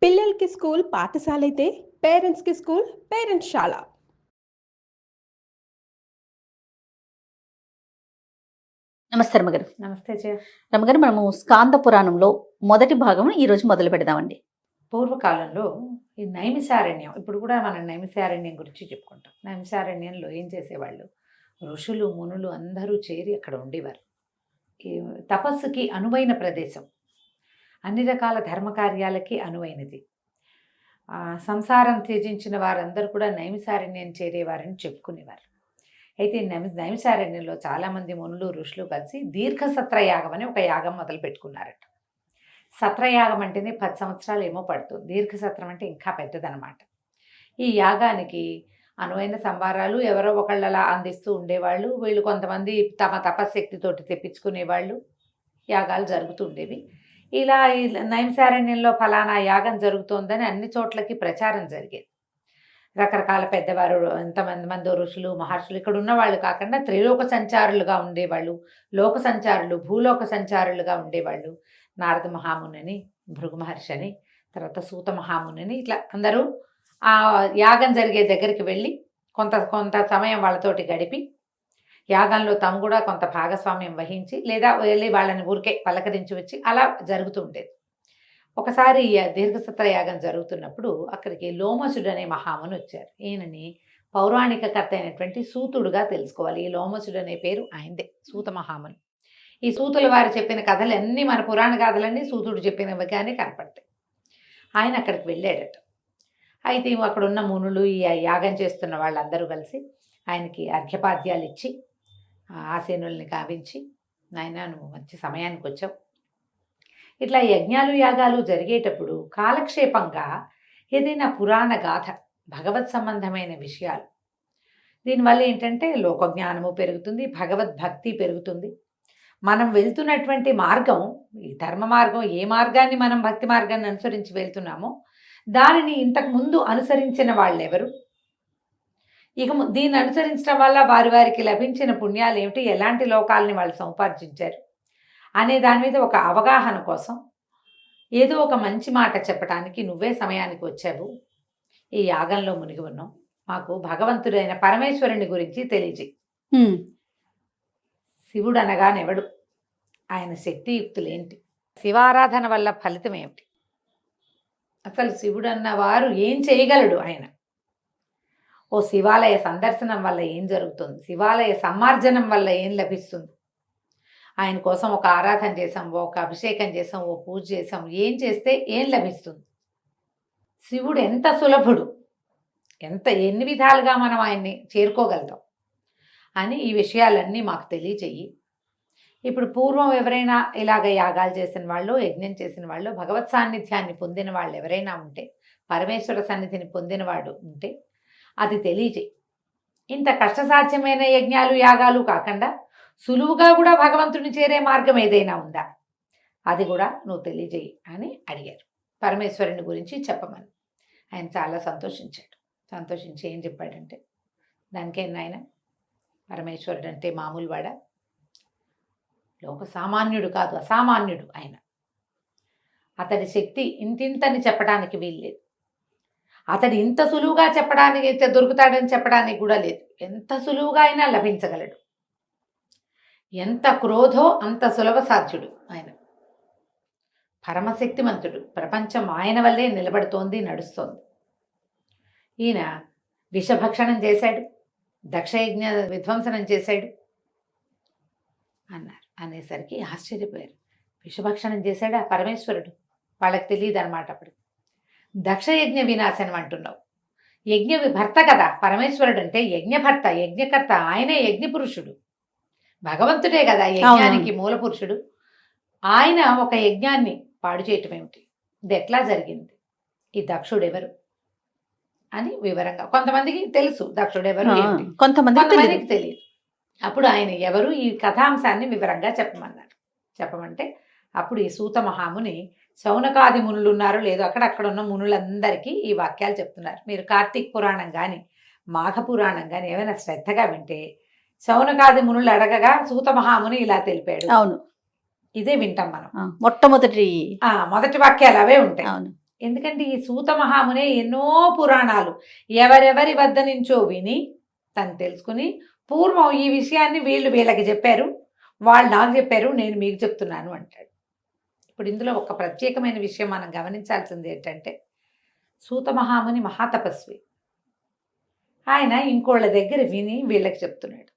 పిల్లలకి స్కూల్ పాఠశాలైతే పేరెంట్స్‌కి స్కూల్ పేరెంట్స్‌శాల. నమస్తే రమ్మగారు. నమస్తే జయ. రమ్మగారు, మనము స్కాంద పురాణంలో మొదటి భాగం ఈరోజు మొదలు పెడదామండి. పూర్వకాలంలో ఈ నైమిసారణ్యం, ఇప్పుడు కూడా మనం నైమిసారణ్యం గురించి చెప్పుకుంటాం. నైమిసారణ్యంలో ఏం చేసేవాళ్ళు, ఋషులు మునులు అందరూ చేరి అక్కడ ఉండేవారు. ఈ తపస్సుకి అనువైన ప్రదేశం, అన్ని రకాల ధర్మకార్యాలకి అనువైనది. సంసారం త్యజించిన వారందరూ కూడా నైమిసారణ్యం చేరేవారని చెప్పుకునేవారు. అయితే నైమిసారణ్యంలో చాలామంది మునులు ఋషులు కలిసి దీర్ఘసత్రయాగం అని ఒక యాగం మొదలు పెట్టుకున్నారట. సత్రయాగం అంటేనే 10 సంవత్సరాలు ఏమో పడుతుంది, దీర్ఘసత్రం అంటే ఇంకా పెద్దదనమాట. ఈ యాగానికి అనువైన సంభారాలు ఎవరో ఒకళ్ళలా అందిస్తూ ఉండేవాళ్ళు. వీళ్ళు కొంతమంది తమ తపశక్తితోటి తెప్పించుకునేవాళ్ళు. యాగాలు జరుగుతుండేవి. ఇలా ఈ నైమిసారణ్యంలో ఫలానా యాగం జరుగుతోందని అన్ని చోట్లకి ప్రచారం జరిగేది. రకరకాల పెద్దవారు, ఎంతమంది ఋషులు మహర్షులు ఇక్కడ ఉన్నవాళ్ళు కాకుండా త్రిలోక సంచారులుగా ఉండేవాళ్ళు, లోక సంచారులు, భూలోక సంచారులుగా ఉండేవాళ్ళు. నారద మహాముని, భృగు మహర్షి అని, తర్వాత సూత మహాముని, ఇట్లా అందరూ ఆ యాగం జరిగే దగ్గరికి వెళ్ళి కొంత సమయం వాళ్ళతోటి గడిపి యాగంలో తాము కూడా కొంత భాగస్వామ్యం వహించి లేదా వెళ్ళి వాళ్ళని ఊరికే పలకరించి వచ్చి అలా జరుగుతూ ఉండేది. ఒకసారి దీర్ఘసత్ర యాగం జరుగుతున్నప్పుడు అక్కడికి లోమసుడు అనే మహాముని వచ్చారు. ఈయనని పౌరాణిక కర్త అయినటువంటి సూతుడుగా తెలుసుకోవాలి. ఈ లోమసుడు అనే పేరు ఆయనదే, సూత మహాముని. ఈ సూతుల వారు చెప్పిన కథలన్నీ, మన పురాణ కథలన్నీ సూతుడు చెప్పినవిగానే కనపడతాయి. ఆయన అక్కడికి వెళ్ళాడట. అయితే అక్కడ ఉన్న మునులు, ఈ యాగం చేస్తున్న వాళ్ళందరూ కలిసి ఆయనకి అర్ఘ్యపాద్యాలు ఇచ్చి ఆసీనుల్ని గావించి, నాయన నువ్వు మంచి సమయానికి వచ్చావు. ఇట్లా యజ్ఞాలు యాగాలు జరిగేటప్పుడు కాలక్షేపంగా ఏదైనా పురాణ గాథ, భగవత్ సంబంధమైన విషయాలు, దీనివల్ల ఏంటంటే లోకజ్ఞానము పెరుగుతుంది, భగవద్భక్తి పెరుగుతుంది. మనం వెళ్తున్నటువంటి మార్గం, ఈ ధర్మ మార్గం, ఏ మార్గాన్ని మనం భక్తి మార్గాన్ని అనుసరించి వెళ్తున్నామో దానిని ఇంతకు ముందు అనుసరించిన వాళ్ళెవరు, ఇక దీన్ని అనుసరించడం వల్ల వారికి లభించిన పుణ్యాలు ఏమిటి, ఎలాంటి లోకాలని వాళ్ళు సముపార్జించారు అనే దాని మీద ఒక అవగాహన కోసం ఏదో ఒక మంచి మాట చెప్పడానికి నువ్వే సమయానికి వచ్చావు, ఈ యాగంలో మునిగి ఉన్నాం, మాకు భగవంతుడైన పరమేశ్వరుని గురించి తెలియజేయి. శివుడు అనగానెవడు, ఆయన శక్తియుక్తులేంటి, శివారాధన వల్ల ఫలితం ఏమిటి, అసలు శివుడు అన్నవారు ఏం చేయగలడు, ఆయన ఓ శివాలయ సందర్శనం వల్ల ఏం జరుగుతుంది, శివాలయ సమ్మార్జనం వల్ల ఏం లభిస్తుంది, ఆయన కోసం ఒక ఆరాధన చేసాం, ఒక అభిషేకం చేసాం, ఓ పూజ చేసాం, ఏం చేస్తే ఏం లభిస్తుంది, శివుడు ఎంత సులభుడు, ఎన్ని విధాలుగా మనం ఆయన్ని చేరుకోగలుగుతాం అని ఈ విషయాలన్నీ మాకు తెలియచేయి. ఇప్పుడు పూర్వం ఎవరైనా ఇలాగ యాగాలు చేసిన వాళ్ళు, యజ్ఞం చేసిన వాళ్ళు, భగవత్ సాన్నిధ్యాన్ని పొందిన వాళ్ళు ఎవరైనా ఉంటే, పరమేశ్వర సన్నిధిని పొందినవాడు ఉంటే అది తెలియచేయి. ఇంత కష్టసాధ్యమైన యజ్ఞాలు యాగాలు కాకుండా సులువుగా కూడా భగవంతుని చేరే మార్గం ఏదైనా ఉందా, అది కూడా నువ్వు తెలియజేయి అని అడిగారు. పరమేశ్వరుని గురించి చెప్పమని. ఆయన చాలా సంతోషించాడు. సంతోషించి ఏం చెప్పాడంటే, దానికేం నాయన, పరమేశ్వరుడు అంటే మామూలు వాడా, లోక సామాన్యుడు కాదు, అసామాన్యుడు ఆయన. అతడి శక్తి ఇంతింతని చెప్పడానికి వీల్లేదు. అతడు ఇంత సులువుగా చెప్పడానికి దొరుకుతాడని చెప్పడానికి కూడా లేదు. ఎంత సులువుగా అయినా లభించగలడు. ఎంత క్రోధో అంత సులభ సాధ్యుడు ఆయన. పరమశక్తిమంతుడు. ప్రపంచం ఆయన వల్లే నిలబడుతోంది, నడుస్తోంది. ఈయన విషభక్షణం చేశాడు, దక్షయజ్ఞ విధ్వంసనం చేశాడు అన్నారు. అనేసరికి ఆశ్చర్యపోయారు. విషభక్షణం చేశాడు ఆ పరమేశ్వరుడు, వాళ్ళకి తెలియదు అనమాట. అప్పుడు దక్షయజ్ఞ వినాశనం అంటున్నావు, యజ్ఞ భర్త కదా పరమేశ్వరుడు అంటే, యజ్ఞభర్త, యజ్ఞకర్త, ఆయనే యజ్ఞ పురుషుడు, భగవంతుడే కదా యజ్ఞానికి మూల పురుషుడు. ఆయన ఒక యజ్ఞాన్ని పాడు చేయటం ఏమిటి, ఇది ఎట్లా జరిగింది, ఈ దక్షుడు ఎవరు అని వివరంగా, కొంతమందికి తెలుసు దక్షుడెవరు ఏమిటి, కొంతమందికి తెలియదు. అప్పుడు ఆయన ఎవరు, ఈ కథాంశాన్ని వివరంగా చెప్పమన్నారు. చెప్పమంటే అప్పుడు ఈ సూత మహాముని శౌనకాది మునులు ఉన్నారు లేదో అక్కడ ఉన్న మునులందరికీ ఈ వాక్యాలు చెప్తున్నారు. మీరు కార్తీక పురాణం కానీ మాఘ పురాణం కానీ ఏమైనా శ్రద్ధగా వింటే, శౌనకాది మునులు అడగగా సూత మహాముని ఇలా తెలిపాడు, అవును, ఇదే వింటాం మనం. మొట్టమొదటి వాక్యాలు అవే ఉంటాయి. అవును. ఎందుకంటే ఈ సూత మహామునే ఎన్నో పురాణాలు ఎవరెవరి వద్ద నుంచో విని తను తెలుసుకుని పూర్వం ఈ విషయాన్ని వీళ్ళకి చెప్పారు, వాళ్ళు నాకు చెప్పారు, నేను మీకు చెప్తున్నాను అంటాడు. ఇప్పుడు ఇందులో ఒక ప్రత్యేకమైన విషయం మనం గమనించాల్సింది ఏంటంటే, సూత మహాముని మహాతపస్వి. ఆయన ఇంకోళ్ళ దగ్గర విని వీళ్ళకి చెప్తున్నాడు.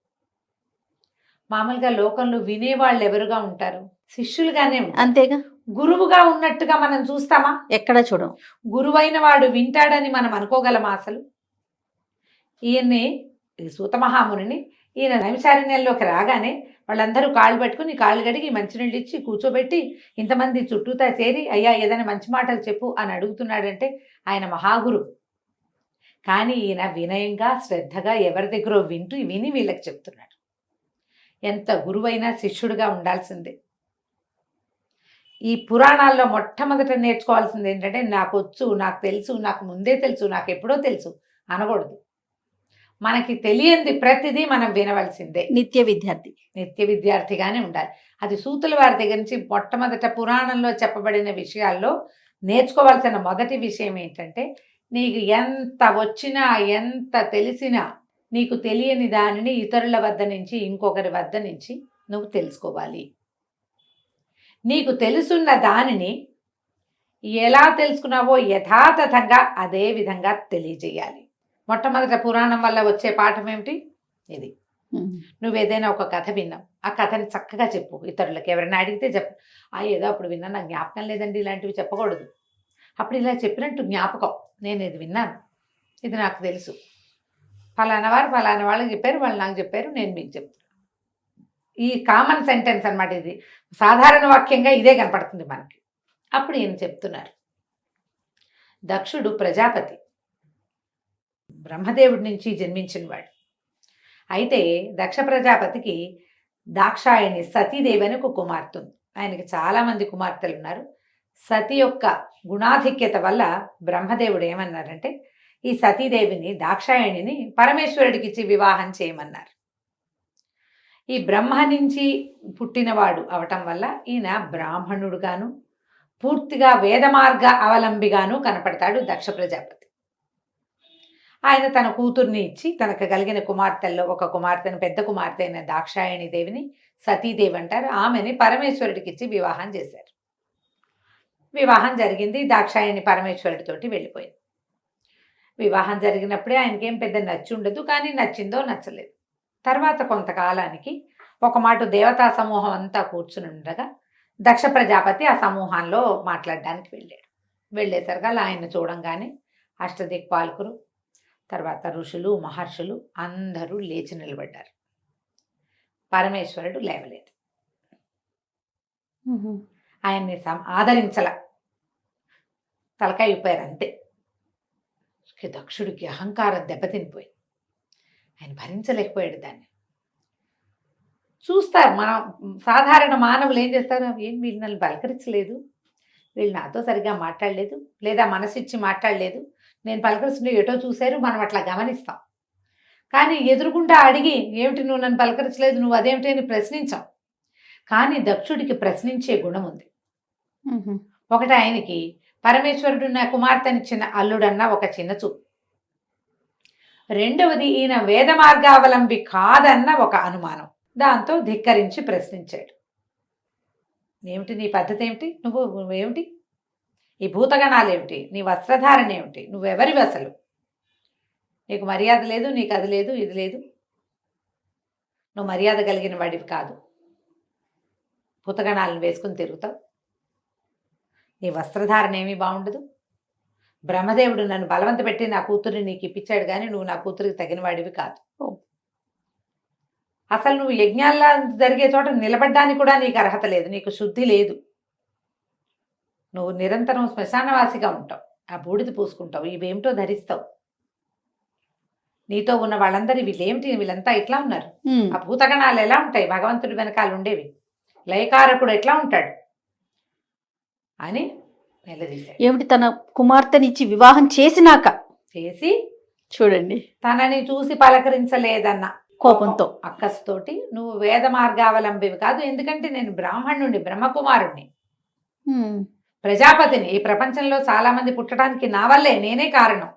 మామూలుగా లోకంలో వినేవాళ్ళు ఎవరుగా ఉంటారు? శిష్యులుగానే ఉంటారు. అంతేగా, గురువుగా ఉన్నట్టుగా మనం చూస్తామా? ఎక్కడ చూడం. గురువైన వాడు వింటాడని మనం అనుకోగలమా అసలు? ఈయన్ని సూత మహామునిని ఈయన నైమిషారణ్యంలోకి రాగానే వాళ్ళందరూ కాళ్ళు పట్టుకుని కాళ్ళు కడిగి మంచినీళ్ళు ఇచ్చి కూర్చోబెట్టి ఇంతమంది చుట్టూతా చేరి అయ్యా ఏదైనా మంచి మాటలు చెప్పు అని అడుగుతున్నాడంటే ఆయన మహాగురు. కానీ ఈయన వినయంగా శ్రద్ధగా ఎవరి దగ్గర విని వీళ్ళకి చెప్తున్నాడు. ఎంత గురువైనా శిష్యుడిగా ఉండాల్సిందే. ఈ పురాణాల్లో మొట్టమొదట నేర్చుకోవాల్సింది ఏంటంటే, నాకు వచ్చు, నాకు తెలుసు, నాకు ముందే తెలుసు, నాకు ఎప్పుడో తెలుసు అనకూడదు. మనకి తెలియంది ప్రతిదీ మనం వినవలసిందే. నిత్య విద్యార్థిగానే ఉండాలి. అది సూతుల వారి దగ్గర నుంచి మొట్టమొదట పురాణంలో చెప్పబడిన విషయాల్లో నేర్చుకోవాల్సిన మొదటి విషయం ఏంటంటే, నీకు ఎంత వచ్చినా ఎంత తెలిసినా నీకు తెలియని దానిని ఇతరుల వద్ద నుంచి ఇంకొకరి వద్ద నుంచి నువ్వు తెలుసుకోవాలి. నీకు తెలుసున్న దానిని ఎలా తెలుసుకున్నావో యథాతథంగా అదే విధంగా తెలియజేయాలి. మొట్టమొదట పురాణం వల్ల వచ్చే పాఠం ఏమిటి? ఇది. నువ్వేదైనా ఒక కథ విన్నావు, ఆ కథని చక్కగా చెప్పు ఇతరులకు. ఎవరైనా అడిగితే చెప్పు, ఏదో అప్పుడు విన్నా, నాకు జ్ఞాపకం లేదండి, ఇలాంటివి చెప్పకూడదు. అప్పుడు ఇలా చెప్పినట్టు జ్ఞాపకం, నేను ఇది విన్నాను, ఇది నాకు తెలుసు, ఫలానా వారు ఫలానా వాళ్ళకి చెప్పారు, వాళ్ళు నాకు చెప్పారు, నేను మీకు చెప్తాను. ఈ కామన్ సెంటెన్స్ అన్నమాట. ఇది సాధారణ వాక్యంగా ఇదే కనపడుతుంది మనకి. అప్పుడు ఈయన చెప్తున్నారు, దక్షుడు ప్రజాపతి, బ్రహ్మదేవుడి నుంచి జన్మించినవాడు. అయితే దక్ష ప్రజాపతికి దాక్షాయణి సతీదేవి అని ఒక కుమార్తె ఉంది. ఆయనకి చాలామంది కుమార్తెలు ఉన్నారు. సతి యొక్క గుణాధిక్యత వల్ల బ్రహ్మదేవుడు ఏమన్నారంటే, ఈ సతీదేవిని దాక్షాయణిని పరమేశ్వరుడికి ఇచ్చి వివాహం చేయమన్నారు. ఈ బ్రహ్మ నుంచి పుట్టినవాడు అవటం వల్ల ఈయన బ్రాహ్మణుడుగాను పూర్తిగా వేద మార్గ అవలంబిగాను కనపడతాడు దక్ష ప్రజాపతి. ఆయన తన కూతుర్ని ఇచ్చి తనకు కలిగిన కుమార్తెల్లో ఒక కుమార్తెను, పెద్ద కుమార్తె అయిన దాక్షాయణి దేవిని సతీదేవి అంటారు, ఆమెని పరమేశ్వరుడికి ఇచ్చి వివాహం చేశారు. వివాహం జరిగింది. దాక్షాయణి పరమేశ్వరుడితోటి వెళ్ళిపోయింది. వివాహం జరిగినప్పుడే ఆయనకేం పెద్ద నచ్చి ఉండదు, కానీ నచ్చిందో నచ్చలేదు. తర్వాత కొంతకాలానికి ఒక మాట దేవతా సమూహం అంతా కూర్చుని ఉండగా దక్ష ప్రజాపతి ఆ సమూహంలో మాట్లాడడానికి వెళ్ళాడు. వెళ్ళేసరిగా ఆయన చూడంగానే అష్టదిక్పాలకులు, తర్వాత ఋషులు, మహర్షులు అందరూ లేచి నిలబడ్డారు. పరమేశ్వరుడు లేవలేదు. ఆయన్ని ఆదరించల, తలకాయ ఊపారు అంతే. దక్షుడికి అహంకారం దెబ్బతినిపోయింది. ఆయన భరించలేకపోయాడు దాన్ని. చూస్తారు మనం సాధారణ మానవులు ఏం చేస్తారు, ఏం వీళ్ళు నన్ను పలకరించలేదు, వీళ్ళు నాతో సరిగ్గా మాట్లాడలేదు, లేదా మనసిచ్చి మాట్లాడలేదు, నేను పలకరిస్తుంటే ఎటో చూశారు, మనం అట్లా గమనిస్తాం. కానీ ఎదురుగుండా అడిగి ఏమిటి నువ్వు నన్ను పలకరించలేదు, నువ్వు అదేమిటి అని ప్రశ్నించాం. కానీ దక్షుడికి ప్రశ్నించే గుణం ఉంది. ఒకటి, ఆయనకి పరమేశ్వరుడు నా కుమార్తెనిచ్చిన అల్లుడన్న ఒక చిన్న చూపు. రెండవది, ఈయన వేద మార్గావలంబి కాదన్న ఒక అనుమానం. దాంతో ధిక్కరించి ప్రశ్నించాడు. ఏమిటి నీ పద్ధతి ఏమిటి, నువ్వేమిటి, ఈ భూతగణాలు ఏమిటి, నీ వస్త్రధారణ ఏమిటి, నువ్వెవరివి అసలు, నీకు మర్యాద లేదు, నీకు అది లేదు, ఇది లేదు, నువ్వు మర్యాద కలిగిన వాడివి కాదు, భూతగణాలను వేసుకుని తిరుగుతావు, నీ వస్త్రధారణ ఏమీ బాగుండదు, బ్రహ్మదేవుడు నన్ను బలవంత పెట్టి నా కూతురిని నీకు ఇప్పించాడు, కానీ నువ్వు నా కూతురికి తగిన వాడివి కాదు, అసలు నువ్వు యజ్ఞాల్లో జరిగే చోట నిలబడ్డానికి కూడా నీకు అర్హత లేదు, నీకు శుద్ధి లేదు, నువ్వు నిరంతరం శ్మశానవాసిగా ఉంటావు, ఆ బూడిద పూసుకుంటావు, ఇవేమిటో ధరిస్తావు, నీతో ఉన్న వాళ్ళందరూ వీళ్ళేమిటి, వీళ్ళంతా ఇట్లా ఉన్నారు, ఆ భూతగణాలు ఎలా ఉంటాయి, భగవంతుడి వెనకాల ఉండేవి, లయకారకుడు ఎట్లా ఉంటాడు అని నిలదీశాడు. ఏమిటి, తన కుమార్తెనిచ్చి వివాహం చేసి చూడండి, తనని చూసి పలకరించలేదన్న కోపంతో, అక్కసుతోటి, నువ్వు వేద మార్గావలంబివి కాదు, ఎందుకంటే నేను బ్రాహ్మణుడిని, బ్రహ్మకుమారుణ్ణి, ప్రజాపతిని, ఈ ప్రపంచంలో చాలామంది పుట్టడానికి నా వల్లే, నేనే కారణం,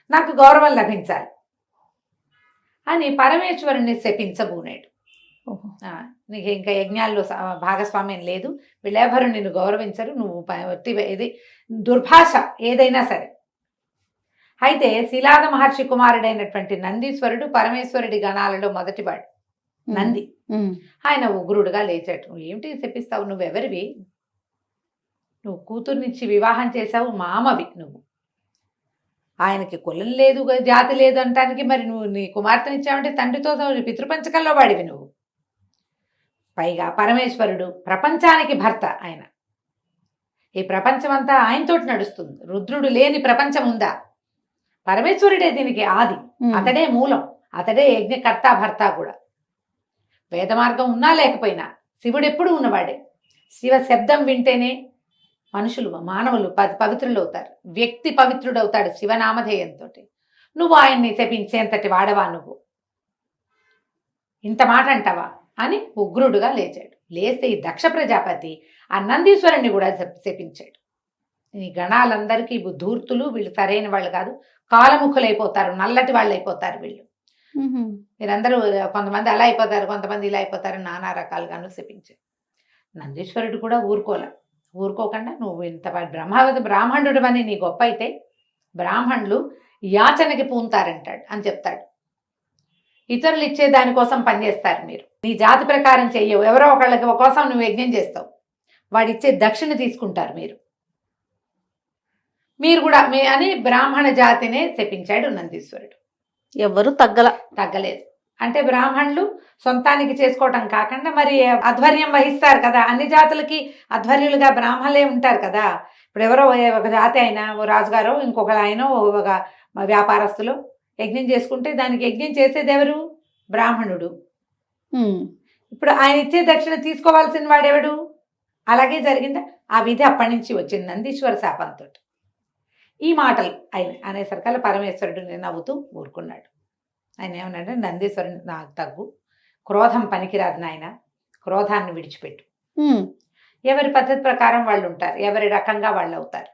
నాకు గౌరవం లభించాలి అని పరమేశ్వరుణ్ణి శపించబూనాడు. నీకు ఇంకా యజ్ఞాల్లో భాగస్వామ్యం లేదు, వీళ్ళెవరు నిన్ను గౌరవించరు, నువ్వు ఇది దుర్భాష ఏదైనా సరే. అయితే శిలాద మహర్షి కుమారుడైనటువంటి నందీశ్వరుడు పరమేశ్వరుడి గణాలలో మొదటివాడు నంది. ఆయన ఉగ్రుడుగా లేచాడు. నువ్వు ఏమిటి చెప్పిస్తావు, నువ్వెవరివి, నువ్వు కూతుర్నిచ్చి వివాహం చేశావు, మామవి నువ్వు, ఆయనకి కులం లేదు జాతి లేదు అంటానికి మరి నువ్వు నీ కుమార్తెనిచ్చావంటే తండ్రితో పితృపంచకంలో వాడివి నువ్వు. పైగా పరమేశ్వరుడు ప్రపంచానికి భర్త, ఆయన ఈ ప్రపంచం అంతా ఆయనతోటి నడుస్తుంది. రుద్రుడు లేని ప్రపంచం ఉందా? పరమేశ్వరుడే దీనికి ఆది, అతడే మూలం, అతడే యజ్ఞకర్త భర్త కూడా. వేద మార్గం ఉన్నా లేకపోయినా శివుడు ఎప్పుడు ఉన్నవాడే. శివ శబ్దం వింటేనే మనుషులు మానవులు పవిత్రులు అవుతారు, వ్యక్తి పవిత్రుడవుతాడు శివనామధేయంతో. నువ్వు ఆయన్ని శపించేంతటి వాడవా నువ్వు, ఇంత మాట అంటావా అని ఉగ్రుడుగా లేచాడు. లేస్తే ఈ దక్ష ప్రజాపతి ఆ నందీశ్వరుణ్ణి కూడా శపించాడు. ఈ గణాలందరికీ ధూర్తులు, వీళ్ళు సరైన వాళ్ళు కాదు, కాలముఖులైపోతారు, నల్లటి వాళ్ళు అయిపోతారు వీళ్ళు, మీరందరూ కొంతమంది అలా అయిపోతారు, కొంతమంది ఇలా అయిపోతారు, నానా రకాలుగాను శపించారు. నందీశ్వరుడు కూడా ఊరుకోకుండా నువ్వు ఇంత బ్రాహ్మణుడు అని నీ గొప్ప అయితే బ్రాహ్మణులు యాచనకి పూంతారంటాడు అని చెప్తాడు. ఇతరులు ఇచ్చే దానికోసం పనిచేస్తారు, మీరు నీ జాతి ప్రకారం చెయ్యవు, ఎవరో ఒకళ్ళకి కోసం నువ్వు యజ్ఞం చేస్తావు, వాడిచ్చే దక్షిణ తీసుకుంటారు మీరు కూడా అని బ్రాహ్మణ జాతినే శపించాడు నందీశ్వరుడు. ఎవరు తగ్గలేదు. అంటే బ్రాహ్మణులు సొంతానికి చేసుకోవటం కాకుండా మరి ఆధ్వర్యం వహిస్తారు కదా, అన్ని జాతులకి ఆధ్వర్యులుగా బ్రాహ్మణులే ఉంటారు కదా. ఇప్పుడు ఎవరో ఒక జాతి అయినా, ఓ రాజుగారో ఇంకొకరు ఆయన ఒక వ్యాపారస్తులు యజ్ఞం చేసుకుంటే దానికి యజ్ఞం చేసేది ఎవరు? బ్రాహ్మణుడు. ఇప్పుడు ఆయన ఇచ్చే దక్షిణ తీసుకోవాల్సిన వాడెవడు? అలాగే జరిగిందా? ఆ విధి అప్పటి నుంచి వచ్చింది నందీశ్వర శాపంతో. ఈ మాటలు ఆయన అనేసరికల్లా పరమేశ్వరుడు నవ్వుతూ ఊరుకున్నాడు. ఆయన ఏమన్నాడంటే, నందీశ్వరుని నాకు తగ్గు, క్రోధం పనికిరాదు నాయన, క్రోధాన్ని విడిచిపెట్టు. ఎవరి పద్ధతి ప్రకారం వాళ్ళు ఉంటారు, ఎవరి రకంగా వాళ్ళు అవుతారు.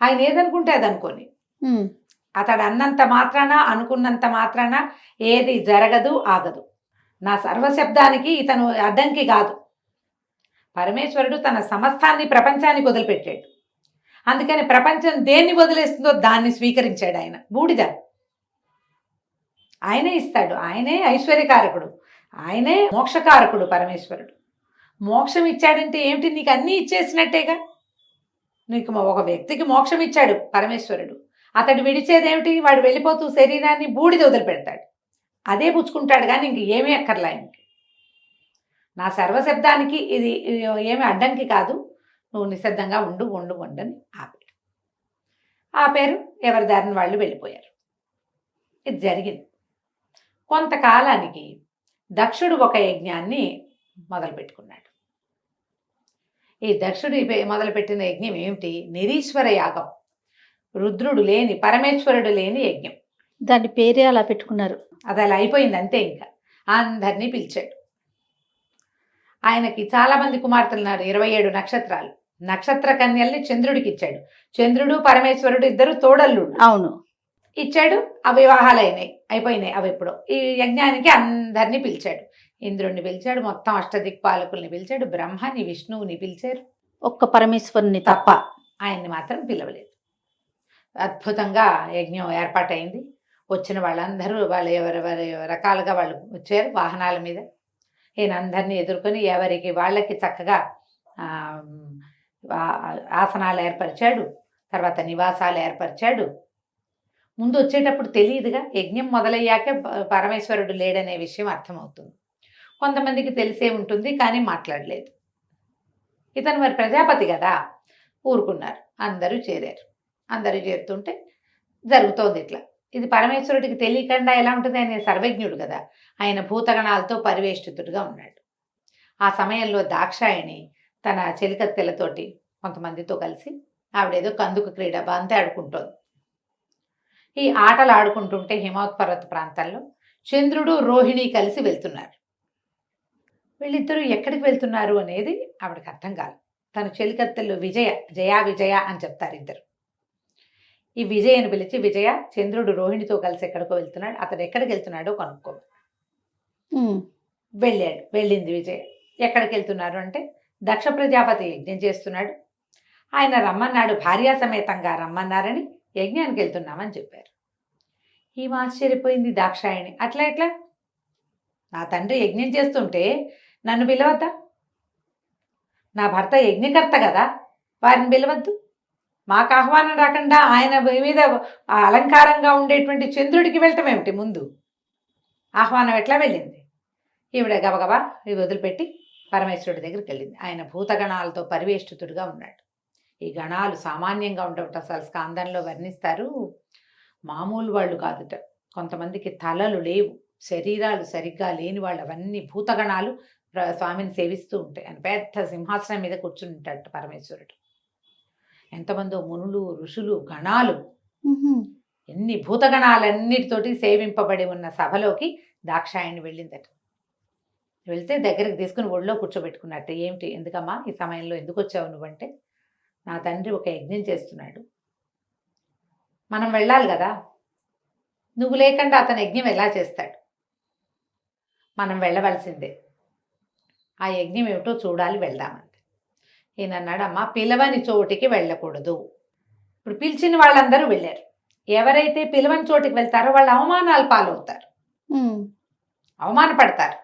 ఆయన ఏదనుకుంటే అది అనుకోని, అతడు అన్నంత మాత్రాన, అనుకున్నంత మాత్రాన ఏది జరగదు, ఆగదు. నా సర్వశబ్దానికి ఇతను అడ్డంకి కాదు. పరమేశ్వరుడు తన సమస్తాన్ని ప్రపంచానికి వదిలిపెట్టాడు. అందుకని ప్రపంచం దేన్ని వదిలేస్తుందో దాన్ని స్వీకరించాడు ఆయన. బూడిద ఆయనే ఇస్తాడు, ఆయనే ఐశ్వర్యకారకుడు, ఆయనే మోక్షకారకుడు. పరమేశ్వరుడు మోక్షం ఇచ్చాడంటే ఏమిటి? నీకు అన్నీ ఇచ్చేసినట్టేగా. నీకు ఒక వ్యక్తికి మోక్షం ఇచ్చాడు పరమేశ్వరుడు, అతడు విడిచేదేమిటి? వాడు వెళ్ళిపోతూ శరీరాన్ని బూడిద వదిలిపెడతాడు, అదే పుచ్చుకుంటాడు. కానీ ఇంక ఏమీ అక్కర్లా ఆయనకి. నా సర్వశబ్దానికి ఇది ఏమి అడ్డంకి కాదు, నువ్వు నిశ్శబ్దంగా ఉండు అని ఆపారు. ఎవరి దారిని వాళ్ళు వెళ్ళిపోయారు. ఇది జరిగింది. కొంతకాలానికి దక్షుడు ఒక యజ్ఞాన్ని మొదలుపెట్టుకున్నాడు. ఈ దక్షుడు మొదలుపెట్టిన యజ్ఞం ఏమిటి? నిరీశ్వర యాగం. రుద్రుడు లేని, పరమేశ్వరుడు లేని యజ్ఞం. దాని పేరే అలా పెట్టుకున్నారు. అది అలా అయిపోయింది అంతే. ఇంకా అందరినీ పిలిచాడు. ఆయనకి చాలా మంది కుమార్తెలు ఉన్నారు, 27 నక్షత్రాలు. నక్షత్ర కన్యల్ని చంద్రుడికి ఇచ్చాడు. చంద్రుడు పరమేశ్వరుడు ఇద్దరు తోడల్లుడు. అవును, ఇచ్చాడు. ఆ వివాహాలు అయిపోయినాయి. అవి ఎప్పుడో. ఈ యజ్ఞానికి అందరినీ పిలిచాడు. ఇంద్రుడిని పిలిచాడు, మొత్తం అష్టదిక్పాలకుల్ని పిలిచాడు, బ్రహ్మని విష్ణువుని పిలిచారు, ఒక్క పరమేశ్వరుని తప్ప ఆయన్ని మాత్రం పిలవలేదు. అద్భుతంగా యజ్ఞం ఏర్పాటైంది. వచ్చిన వాళ్ళందరూ ఎవరెవరి రకాలుగా వాళ్ళు వచ్చారు వాహనాల మీద. ఈయన అందరినీ ఎదుర్కొని ఎవరికి వాళ్ళకి చక్కగా ఆసనాలు ఏర్పరిచాడు, తర్వాత నివాసాలు ఏర్పరిచాడు. ముందు వచ్చేటప్పుడు తెలియదుగా, యజ్ఞం మొదలయ్యాకే పరమేశ్వరుడు లేడనే విషయం అర్థమవుతుంది. కొంతమందికి తెలిసే ఉంటుంది, కానీ మాట్లాడలేదు. ఇతను మరి ప్రజాపతి కదా, ఊరుకున్నారు. అందరూ చేరారు. అందరూ చేరుతుంటే జరుగుతోంది ఇట్లా. ఇది పరమేశ్వరుడికి తెలియకుండా ఎలా ఉంటుంది? ఆయన సర్వజ్ఞుడు కదా, ఆయన భూతగణాలతో పరివేష్టితుడుగా ఉన్నాడు. ఆ సమయంలో దాక్షాయణి తన చెలికత్తెలతోటి కొంతమందితో కలిసి ఆవిడేదో కందుకు క్రీడ బంతి ఆడుకుంటోంది. ఈ ఆటలు ఆడుకుంటుంటే హిమవత్పర్వత ప్రాంతాల్లో చంద్రుడు రోహిణి కలిసి వెళ్తున్నారు. వీళ్ళిద్దరూ ఎక్కడికి వెళ్తున్నారు అనేది ఆవిడకి అర్థం కాదు. తన చెలికత్తెలు జయా విజయ అని చెప్తారు ఇద్దరు. ఈ విజయను పిలిచి, విజయ, చంద్రుడు రోహిణితో కలిసి ఎక్కడికో వెళ్తున్నాడు, అతడు ఎక్కడికి వెళ్తున్నాడో కనుక్కో. వెళ్ళింది విజయ. ఎక్కడికి వెళ్తున్నారు అంటే, దక్ష ప్రజాపతి యజ్ఞం చేస్తున్నాడు, ఆయన రమ్మన్నాడు, భార్యా సమేతంగా రమ్మన్నారని యజ్ఞానికి వెళ్తున్నామని చెప్పారు. ఈమె ఆశ్చర్యపోయింది దాక్షాయణి. అట్లా ఎట్లా? నా తండ్రి యజ్ఞం చేస్తుంటే నన్ను పిలవద్దా? నా భర్త యజ్ఞకర్త కదా, వారిని పిలవద్దు? మాకు ఆహ్వానం రాకుండా ఆయన మీద అలంకారంగా ఉండేటువంటి చంద్రుడికి వెళ్ళటం ఏమిటి? ముందు ఆహ్వానం ఎట్లా వెళ్ళింది? ఈవిడ గబగబా ఇవి వదిలిపెట్టి పరమేశ్వరుడి దగ్గరికి వెళ్ళింది. ఆయన భూతగణాలతో పరివేష్టితుడుగా ఉన్నాడు. ఈ గణాలు సామాన్యంగా ఉండవట. అసలు స్కాందంలో వర్ణిస్తారు, మామూలు వాళ్ళు కాదుట. కొంతమందికి తలలు లేవు, శరీరాలు సరిగ్గా లేని వాళ్ళు, అవన్నీ భూతగణాలు స్వామిని సేవిస్తూ ఉంటాయి. ఆయన పెద్ద సింహాసనం మీద కూర్చుని ఉంటాడు పరమేశ్వరుడు. ఎంతమందో మునులు, ఋషులు, గణాలు, ఎన్ని భూతగణాలన్నిటితోటి సేవింపబడి ఉన్న సభలోకి దాక్షాయణి వెళ్ళిందట. వెళ్తే దగ్గరికి తీసుకుని ఒళ్ళో కూర్చోబెట్టుకున్నట్టు. ఏమిటి, ఎందుకమ్మా ఈ సమయంలో ఎందుకు వచ్చావు నువ్వంటే, నా తండ్రి ఒక యజ్ఞం చేస్తున్నాడు, మనం వెళ్ళాలి కదా, నువ్వు లేకుండా అతను యజ్ఞం ఎలా చేస్తాడు, మనం వెళ్ళవలసిందే, ఆ యజ్ఞం ఏమిటో చూడాలి, వెళ్దామంటే. ఈయన అన్నాడు, అమ్మా పిలవని చోటికి వెళ్ళకూడదు. ఇప్పుడు పిలిచిన వాళ్ళందరూ వెళ్ళారు. ఎవరైతే పిలవని చోటికి వెళ్తారో వాళ్ళు అవమానాలు పాలవుతారు, అవమానపడతారు.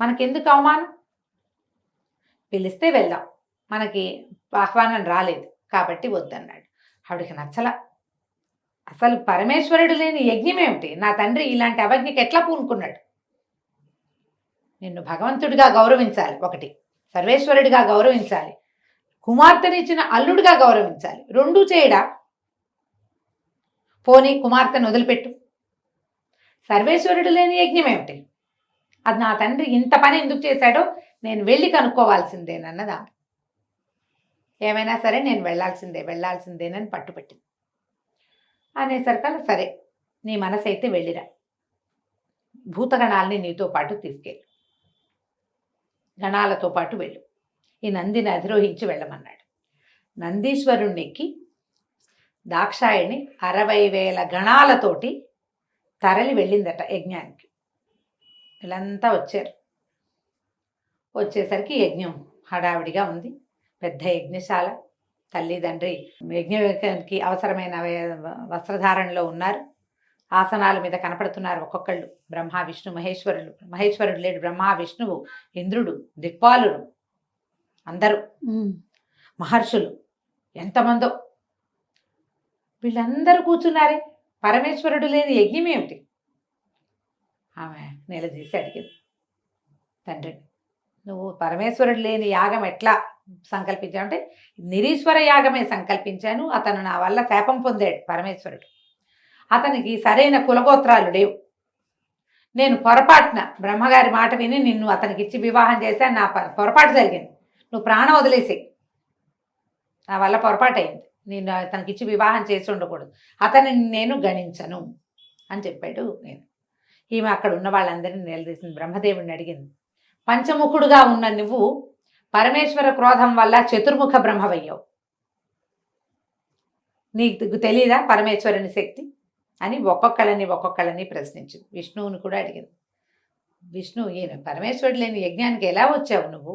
మనకెందుకు అవమానం? పిలిస్తే వెళ్దాం, మనకి ఆహ్వానం రాలేదు కాబట్టి వద్దన్నాడు. ఆవిడికి నచ్చల. అసలు పరమేశ్వరుడు లేని యజ్ఞం ఏమిటి? నా తండ్రి ఇలాంటి అవజ్ఞకి ఎట్లా పూనుకున్నాడు? నిన్ను భగవంతుడిగా గౌరవించాలి, ఒకటి సర్వేశ్వరుడిగా గౌరవించాలి, కుమార్తెనిచ్చిన అల్లుడిగా గౌరవించాలి, రెండూ చేయడా? పోనీ కుమార్తెను వదిలిపెట్టు, సర్వేశ్వరుడు లేని యజ్ఞం ఏమిటి? అది నా తండ్రి ఇంత పని ఎందుకు చేశాడో నేను వెళ్ళి కనుక్కోవాల్సిందేనన్నదా. ఏమైనా సరే నేను వెళ్ళాల్సిందేనని పట్టుపట్టింది. అనేసరికల్లా సరే నీ మనసు అయితే వెళ్ళిరా, భూతగణాలని నీతో పాటు తీసుకెళ్ళు, గణాలతో పాటు వెళ్ళు, ఈ నందిని అధిరోహించి వెళ్ళమన్నాడు. నందీశ్వరుణ్ణి ఎక్కి దాక్షాయణి 60,000 గణాలతోటి తరలి వెళ్ళిందట యజ్ఞానికి. వీళ్ళంతా వచ్చారు. వచ్చేసరికి యజ్ఞం హడావిడిగా ఉంది. పెద్ద యజ్ఞశాల, తల్లిదండ్రి యజ్ఞానికి అవసరమైన వస్త్రధారణలో ఉన్నారు. ఆసనాల మీద కనపడుతున్నారు ఒక్కొక్కళ్ళు. బ్రహ్మ, విష్ణు, మహేశ్వరుడు. మహేశ్వరుడు లేడు, బ్రహ్మ, విష్ణువు, ఇంద్రుడు, దిక్పాలుడు, అందరూ మహర్షులు, ఎంతమందో. వీళ్ళందరూ కూర్చున్నారే, పరమేశ్వరుడు లేని యజ్ఞం ఏమిటి? ఆమె నిలదీసి అడిగింది తండ్రిని, నువ్వు పరమేశ్వరుడు లేని యాగం ఎట్లా సంకల్పించావు అంటే, నిరీశ్వర యాగమే సంకల్పించాను, అతను నా వల్ల శాపం పొందాడు పరమేశ్వరుడు, అతనికి సరైన కులగోత్రాలు లేవు, నేను పొరపాటున బ్రహ్మగారి మాట విని నిన్ను అతనికి ఇచ్చి వివాహం చేశాను, నా పొరపాటు జరిగింది, నువ్వు ప్రాణం వదిలేసి, నా వల్ల పొరపాటు అయింది, నేను అతనికి ఇచ్చి వివాహం చేసి ఉండకూడదు, అతనిని నేను గణించను అని చెప్పాడు. ఈమె అక్కడ ఉన్న వాళ్ళందరినీ నిలదీసింది. బ్రహ్మదేవుడిని అడిగింది, పంచముఖుడుగా ఉన్న నువ్వు పరమేశ్వర క్రోధం వల్ల చతుర్ముఖ బ్రహ్మవయ్యావు, నీకు తెలీదా పరమేశ్వరుని శక్తి అని ఒక్కొక్కళ్ళని ప్రశ్నించింది. విష్ణువుని కూడా అడిగింది. విష్ణు, ఈయన పరమేశ్వరుడు లేని యజ్ఞానికి ఎలా వచ్చావు నువ్వు?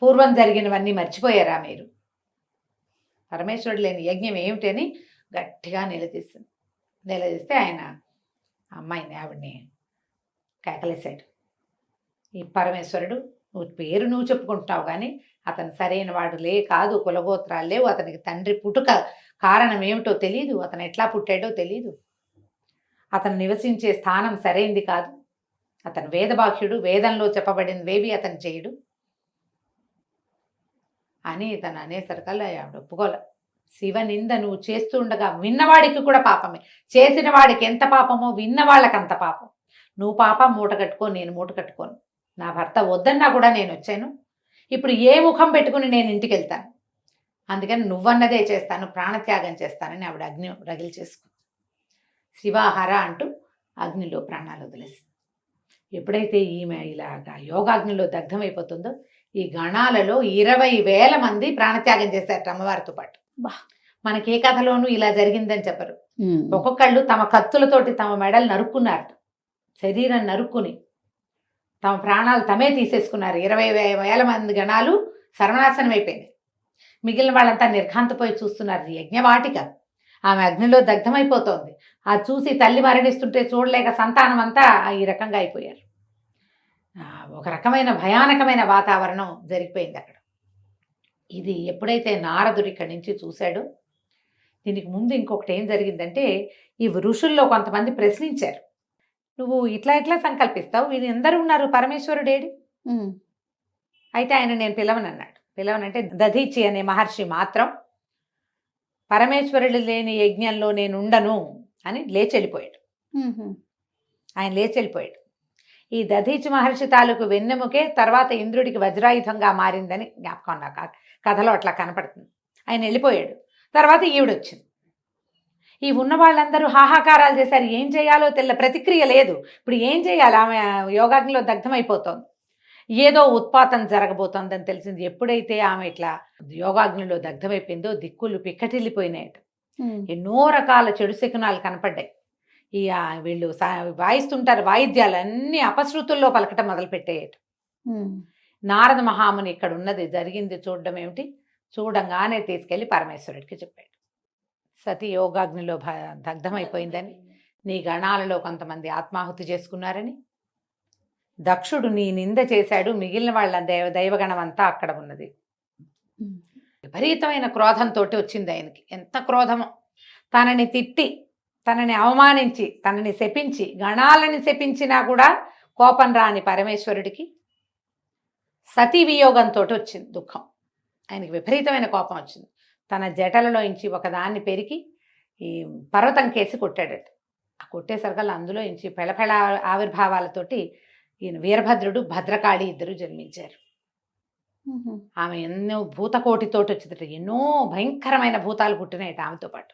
పూర్వం జరిగినవన్నీ మర్చిపోయారా మీరు? పరమేశ్వరుడు లేని యజ్ఞం ఏమిటి అని గట్టిగా నిలదీస్తే ఆయన అమ్మాయిని, ఆవిడ్ని కేకలేశాడు. ఈ పరమేశ్వరుడు, నువ్వు చెప్పుకుంటున్నావు కానీ అతను సరైన వాడు కాదు, కులగోత్రాలు లేవు, అతనికి తండ్రి పుట్టుక కారణం ఏమిటో తెలీదు, అతను ఎట్లా పుట్టాడో తెలీదు, అతను నివసించే స్థానం సరైంది కాదు, అతను వేదబాహ్యుడు, వేదంలో చెప్పబడినవేవి అతను చేయడు అని తను అనేసరికల్లా ఆవిడ ఒప్పుకోలే. శివనింద నువ్వు చేస్తూ ఉండగా విన్నవాడికి కూడా పాపమే, చేసిన వాడికి ఎంత పాపమో విన్నవాళ్ళకి అంత పాపం. నువ్వు పాపం మూట కట్టుకో, నేను మూట కట్టుకోను, నా భర్త వద్దన్నా కూడా నేను వచ్చాను, ఇప్పుడు ఏ ముఖం పెట్టుకుని నేను ఇంటికి వెళ్తాను, అందుకని నువ్వన్నదే చేస్తాను, ప్రాణత్యాగం చేస్తానని ఆవిడ అగ్ని రగిలి చేసుకుంది. శివాహార అంటూ అగ్నిలో ప్రాణాలు వదిలేసింది. ఎప్పుడైతే ఈమె ఇలాగా యోగాగ్నిలో దగ్ధమైపోతుందో ఈ గణాలలో 20,000 మంది ప్రాణత్యాగం చేశారు అమ్మవారితో పాటు. బా. మనకి ఏ కథలోనూ ఇలా జరిగిందని చెప్పరు. ఒక్కొక్కళ్ళు తమ కత్తులతోటి తమ మెడలు నరుక్కున్నారు, శరీరం నరుక్కుని తమ ప్రాణాలు తమే తీసేసుకున్నారు. 20,000 మంది గణాలు సర్వనాశనం అయిపోయింది. మిగిలిన వాళ్ళంతా నిర్ఘాంతపోయి చూస్తున్నారు. యజ్ఞవాటిక ఆమె అగ్నిలో దగ్ధమైపోతోంది. అది చూసి తల్లి మరణిస్తుంటే చూడలేక సంతానం అంతా ఈ రకంగా అయిపోయారు. ఒక రకమైన భయానకమైన వాతావరణం జరిగిపోయింది అక్కడ. ఇది ఎప్పుడైతే నారదుడు ఇక్కడి నుంచి చూశాడో, దీనికి ముందు ఇంకొకటి ఏం జరిగిందంటే, ఈ ఋషుల్లో కొంతమంది ప్రశ్నించారు, నువ్వు ఇట్లా సంకల్పిస్తావు, వీళ్ళు ఎందరూ ఉన్నారు, పరమేశ్వరుడేడి? అయితే ఆయన నేను పిలవనన్నాడు. పిలవనంటే దధీచి అనే మహర్షి మాత్రం పరమేశ్వరుడు లేని యజ్ఞంలో నేను ఉండను అని లేచి వెళ్ళిపోయాడు. ఆయన లేచి వెళ్ళిపోయాడు. ఈ దధీచి మహర్షి తాలూకు వెన్నెముకే తర్వాత ఇంద్రుడికి వజ్రాయుధంగా మారిందని జ్ఞాపకం నాకు కథలో అట్లా కనపడుతుంది. ఆయన వెళ్ళిపోయాడు. తర్వాత ఈవిడొచ్చింది. ఈ ఉన్న వాళ్ళందరూ హాహాకారాలు చేశారు. ఏం చేయాలో ప్రతిక్రియ లేదు. ఇప్పుడు ఏం చేయాలి? ఆమె యోగాగ్నిలో దగ్ధమైపోతోంది. ఏదో ఉత్పాతం జరగబోతోందని తెలిసింది. ఎప్పుడైతే ఆమె ఇట్లా యోగాగ్నిలో దగ్ధమైపోయిందో దిక్కులు పిక్కటిల్లిపోయినాయట. ఎన్నో రకాల చెడు శకునాలు కనపడ్డాయి. ఈ వీళ్ళు వాయిస్తుంటారు వాయిద్యాలు అన్నీ అపశృతుల్లో పలకటం మొదలుపెట్టాయట. నారద మహాముని ఇక్కడ ఉన్నది జరిగింది చూడడం ఏమిటి, చూడంగానే తీసుకెళ్లి పరమేశ్వరుడికి చెప్పాడు. సతీ యోగాగ్నిలో దగ్ధమైపోయిందని, నీ గణాలలో కొంతమంది ఆత్మాహుతి చేసుకున్నారని, దక్షుడు నీ నింద చేశాడు, మిగిలిన వాళ్ళ దైవగణం అంతా అక్కడ ఉన్నది. విపరీతమైన క్రోధంతో వచ్చింది ఆయనకి. ఎంత క్రోధమో! తనని తిట్టి, తనని అవమానించి, తనని శపించి, గణాలని శపించినా కూడా కోపం రాని పరమేశ్వరుడికి సతీ వియోగంతో వచ్చింది దుఃఖం. ఆయనకి విపరీతమైన కోపం వచ్చింది. తన జటలలోంచి ఒకదాన్ని పెరికి ఈ పర్వతం కేసి కొట్టాడట. ఆ కొట్టేసరికల్లా అందులో నుంచి పెళపెళ ఆవిర్భావాలతోటి ఈయన వీరభద్రుడు, భద్రకాళి ఇద్దరు జన్మించారు. ఆమె ఎన్నో భూతకోటితోటి వచ్చిందట. ఎన్నో భయంకరమైన భూతాలు పుట్టినాయట ఆమెతో పాటు.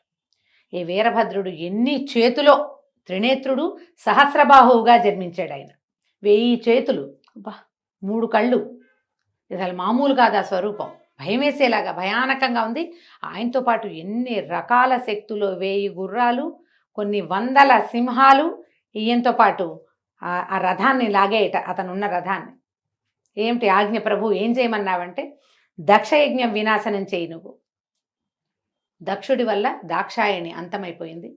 ఈ వీరభద్రుడు ఎన్ని చేతులో త్రినేత్రుడు, సహస్రబాహువుగా జన్మించాడు. ఆయన 1000 చేతులు, 3 కళ్ళు. అసలు మామూలు కాదు ఆ స్వరూపం. భయం వేసేలాగా భయానకంగా ఉంది. ఆయనతో పాటు ఎన్ని రకాల శక్తులు, 1000 గుర్రాలు, కొన్ని 100 సింహాలు ఈయనతో పాటు ఆ రథాన్ని లాగేయట, అతనున్న రథాన్ని. ఏమిటి ఆజ్ఞ ప్రభు, ఏం చేయమన్నావంటే, దక్షయజ్ఞం వినాశనం చేయి నువ్వు. దక్షుడి వల్ల దాక్షాయణి అంతమైపోయింది.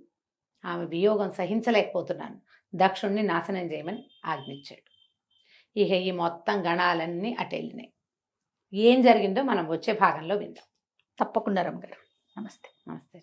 ఆమె వియోగం సహించలేకపోతున్నాను, దక్షుణ్ణి నాశనం చేయమని ఆజ్ఞించాడు. ఇక ఈ మొత్తం గణాలన్నీ అటెళ్ళినాయి. ఏం జరిగిందో మనం వచ్చే భాగంలో విందాం. తప్పకుండా రమ్మగారు. నమస్తే. నమస్తే.